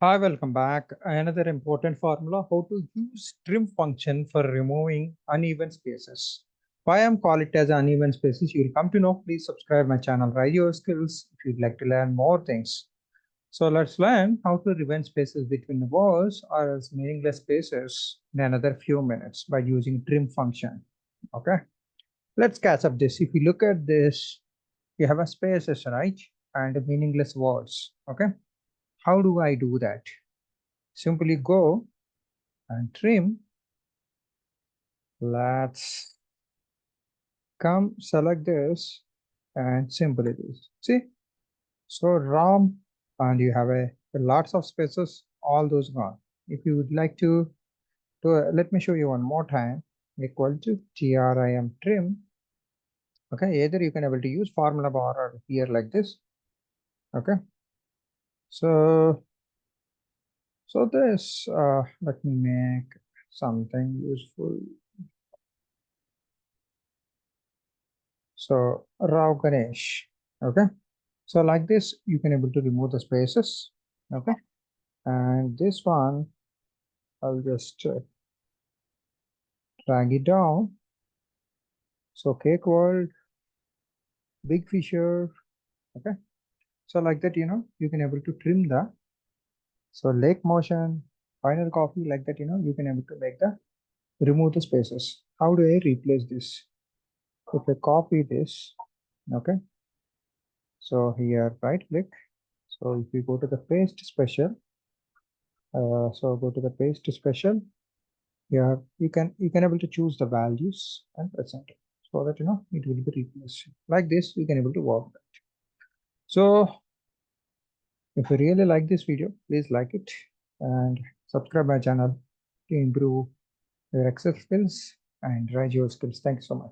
Hi, welcome back. Another important formula, how to use trim function for removing uneven spaces. Why I'm call it as uneven spaces, you'll come to know. Please subscribe my channel, Rise Your Skills if you'd like to learn more things. So let's learn how to prevent spaces between the walls or as meaningless spaces in another few minutes by using trim function. Okay, let's catch up this. If you look at this, you have a spaces, right? And meaningless walls. Okay, how do I do that? Simply go and trim. Let's come select this and simply this. See, so ROM and you have a lots of spaces, all those gone. If you would like to do let me show you one more time. Equal to trim trim. Okay, either you can able to use formula bar or here like this. Okay, so this let me make something useful. So Rao Ganesh. Okay. So like this, you can able to remove the spaces. Okay. And this one, I'll just drag it down. So Cake World, Big Fisher. Okay. So like that, you can able to trim the, so Lake Motion, Final Coffee, like that, you can able to make the, remove the spaces. How do I replace this? If I copy this, okay. So here, right click. So if you go to the paste special, so go to the paste special. Yeah, you can able to choose the values and present it so that it will be replaced. Like this, you can able to work that. So if you really like this video, please like it and subscribe my channel to improve your Excel skills and write your skills. Thank you so much.